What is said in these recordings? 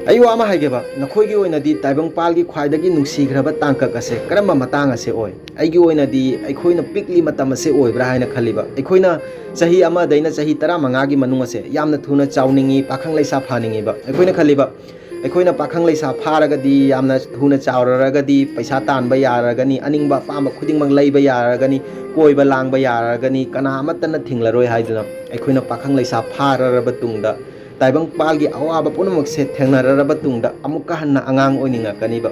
ꯑꯩ ꯋꯥ ꯑꯃ ꯍꯥꯏꯒꯦꯕ ꯅꯈꯣꯏꯒꯤ ꯑꯣꯏꯅꯗꯤ ꯇꯥꯏꯕꯪꯄꯥꯜꯒꯤ ꯈ꯭ꯋꯥꯏꯗꯒꯤ ꯅꯨꯡꯁꯤꯈ꯭ꯔꯕ ꯇꯥꯡꯀꯛ ꯑꯁꯦ ꯀꯔꯝꯕ ꯃꯇꯥꯡ ꯑꯁꯦ ꯑꯣꯏ? ꯑꯩꯒꯤ ꯑꯣꯏꯅꯗꯤ ꯑꯩꯈꯣꯏꯅ ꯄꯤꯛꯂꯤ ꯃꯇꯝ ꯑꯁꯦ ꯑꯣꯏꯕ꯭ꯔꯥ ꯍꯥꯏꯅ ꯈꯜꯂꯤꯕ ꯑꯩꯈꯣꯏꯅ ꯆꯍꯤ ꯑꯃꯗꯩꯅ ꯆꯍꯤ 15ꯒꯤ ꯃꯅꯨꯡ ꯑꯁꯦ ꯌꯥꯝꯅ ꯊꯨꯅ ꯆꯥꯎꯅꯤꯡꯉꯤ ꯄꯥꯈꯪ ꯂꯩꯁꯥ ꯐꯥꯅꯤꯡꯉꯤꯕ ꯑꯩꯈꯣꯏꯅ ꯈꯜꯂꯤꯕ ꯑꯩꯈꯣꯏꯅ ꯄꯥꯈꯪ ꯂꯩꯁꯥ ꯐꯥꯔꯒꯗꯤ ꯌꯥꯝꯅ ꯊꯨꯅ ꯆꯥꯎꯔꯒꯗꯤ ꯄꯩꯁꯥ ꯇꯥꯟꯕ ꯌꯥꯔꯒꯅꯤ ꯑꯅꯤꯡꯕ ꯑꯄꯥꯝꯕ ꯈꯨꯗꯤꯡꯃꯛ ꯂꯩꯕ ꯌꯥꯔꯒꯅꯤ ꯀꯣꯏꯕ ꯂꯥꯡꯕ ꯌꯥꯔꯒꯅꯤ ꯀꯅꯥ ꯑꯃꯠꯇꯅ ꯊꯤꯡꯂꯔꯣꯏ ꯍꯥꯏꯗꯨꯅ ꯑꯩꯈꯣꯏꯅ ꯄꯥꯈꯪ ꯂꯩꯁꯥ ꯐꯥꯔꯔꯕ ꯇꯨꯡꯗ ꯇꯥꯏꯕꯪꯄꯥꯜꯒꯤ ꯑꯋꯥꯕ ꯄꯨꯝꯅꯃꯛꯁꯦ ꯊꯦꯡꯅꯔꯔꯕ ꯇꯨꯡꯗ ꯑꯃꯨꯛꯀ ꯍꯟꯅ ꯑꯉꯥꯡ ꯑꯣꯏꯅꯤꯡꯉꯛꯀꯅꯤꯕ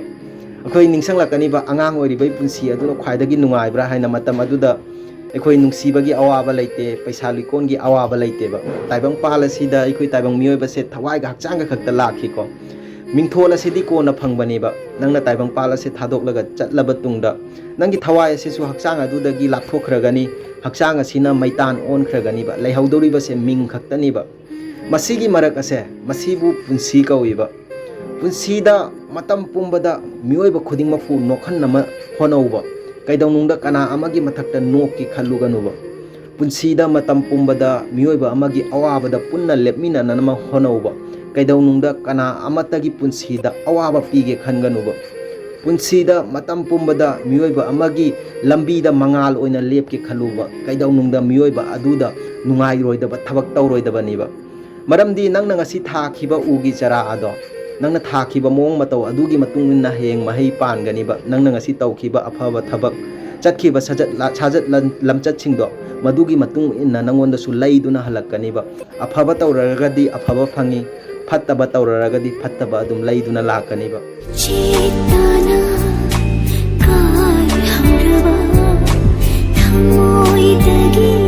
ꯑꯩꯈꯣꯏ ꯅꯤꯡꯁꯤꯡꯂꯛꯀꯅꯤꯕ ꯑꯉꯥꯡ ꯑꯣꯏꯔꯤꯕꯩ ꯄꯨꯟꯁꯤ ꯑꯗꯨꯅ ꯈ꯭ꯋꯥꯏꯗꯒꯤ ꯅꯨꯡꯉꯥꯏꯕ꯭ꯔꯥ ꯍꯥꯏꯅ ꯃꯇꯝ ꯑꯗꯨꯗ ꯑꯩꯈꯣꯏ ꯅꯨꯡꯁꯤꯕꯒꯤ ꯑꯋꯥꯕ ꯂꯩꯇꯦ ꯄꯩꯁꯥ ꯂꯤꯀꯣꯟꯒꯤ ꯑꯋꯥꯕ ꯂꯩꯇꯦꯕ ꯇꯥꯏꯕꯪꯄꯥꯜ ꯑꯁꯤꯗ ꯑꯩꯈꯣꯏ ꯇꯥꯏꯕꯪ ꯃꯤꯑꯣꯏꯕꯁꯦ ꯊꯋꯥꯏꯒ ꯍꯛꯆꯥꯡꯒ ꯈꯛꯇ ꯂꯥꯛꯈꯤꯀꯣ ꯃꯤꯡꯊꯣꯜ ꯑꯁꯤꯗꯤ ꯀꯣꯟꯅ ꯐꯪꯕꯅꯦꯕ ꯅꯪꯅ ꯇꯥꯏꯕꯪꯄꯥꯜ ꯑꯁꯤ ꯊꯥꯗꯣꯛꯂꯒ ꯆꯠꯂꯕ ꯇꯨꯡꯗ ꯅꯪꯒꯤ ꯊꯋꯥꯏ ꯑꯁꯤꯁꯨ ꯍꯛꯆꯥꯡ ꯑꯗꯨꯗꯒꯤ ꯂꯥꯞꯊꯣꯛꯈ꯭ꯔꯒꯅꯤ ꯍꯛꯆꯥꯡ ꯑꯁꯤꯅ ꯃꯩꯇꯥꯟ ꯑꯣꯟꯈ꯭ꯔꯒꯅꯤꯕ ꯂꯩꯍꯧꯗꯧꯔꯤꯕꯁꯦ ꯃꯤꯡ ꯈꯛꯇꯅꯤꯕ ꯃꯁꯤꯒꯤ ꯃꯔꯛ ꯑꯁꯦ ꯃꯁꯤꯕꯨ ꯄꯨꯟꯁꯤ ꯀꯧꯏꯕ ꯄꯨꯟꯁꯤꯗ ꯃꯇꯝ ꯄꯨꯝꯕꯗ ꯃꯤꯑꯣꯏꯕ ꯈꯨꯗꯤꯡꯃꯛꯄꯨ ꯅꯣꯛꯍꯟꯅꯕ ꯍꯣꯠꯅꯧꯕ ꯀꯩꯗꯧꯅꯨꯡꯗ ꯀꯅꯥ ꯑꯃꯒꯤ ꯃꯊꯛꯇ ꯅꯣꯛꯀꯦ ꯈꯜꯂꯨꯒꯅꯨꯕ ꯄꯨꯟꯁꯤꯗ ꯃꯇꯝ ꯄꯨꯝꯕꯗ ꯃꯤꯑꯣꯏꯕ ꯑꯃꯒꯤ ꯑꯋꯥꯕꯗ ꯄꯨꯟꯅ ꯂꯦꯞꯃꯤꯟꯅꯅꯕ ꯍꯣꯠꯅꯧꯕ ꯀꯩꯗꯧꯅꯨꯡꯗ ꯀꯅꯥ ꯑꯃꯠꯇꯒꯤ ꯄꯨꯟꯁꯤꯗ ꯑꯋꯥꯕ ꯄꯤꯒꯦ ꯈꯟꯒꯅꯨꯕ ꯄꯨꯟꯁꯤꯗ ꯃꯇꯝ ꯄꯨꯝꯕꯗ ꯃꯤꯑꯣꯏꯕ ꯑꯃꯒꯤ ꯂꯝꯕꯤꯗ ꯃꯉꯥꯜ ꯑꯣꯏꯅ ꯂꯦꯞꯀꯦ ꯈꯜꯂꯨꯕ ꯀꯩꯗꯧꯅꯨꯡꯗ ꯃꯤꯑꯣꯏꯕ ꯑꯗꯨꯗ ꯅꯨꯡꯉꯥꯏꯔꯣꯏꯗꯕ ꯊꯕꯛ ꯇꯧꯔꯣꯏꯗꯕꯅꯦꯕ ꯃꯔꯝꯗꯤ ꯅꯪꯅ ꯉꯁꯤ ꯊꯥꯈꯤꯕ ꯎꯒꯤ ꯆꯔꯥ ꯑꯗꯣ ꯅꯪꯅ ꯊꯥꯈꯤꯕ ꯃꯑꯣꯡ ꯃꯇꯧ ꯑꯗꯨꯒꯤ ꯃꯇꯨꯡ ꯏꯟꯅ ꯍꯌꯦꯡ ꯃꯍꯩ ꯄꯥꯟꯒꯅꯤꯕ ꯅꯪꯅ ꯉꯁꯤ ꯇꯧꯈꯤꯕ ꯑꯐꯕ ꯊꯕꯛ ꯆꯠꯈꯤꯕ ꯁꯥꯖꯠ ꯂꯝꯆꯠꯁꯤꯡꯗꯣ ꯃꯗꯨꯒꯤ ꯃꯇꯨꯡ ꯏꯟꯅ ꯅꯪꯉꯣꯟꯗꯁꯨ ꯂꯩꯗꯨꯅ ꯍꯜꯂꯛꯀꯅꯤꯕ ꯑꯐꯕ ꯇꯧꯔꯒꯗꯤ ꯑꯐꯕ ꯐꯪꯉꯤ ꯐꯠꯇꯕ ꯇꯧꯔꯒꯗꯤ ꯐꯠꯇꯕ ꯑꯗꯨꯝ ꯂꯩꯗꯨꯅ ꯂꯥꯛꯀꯅꯤꯕ चेतना काय हरवा थमोई दगी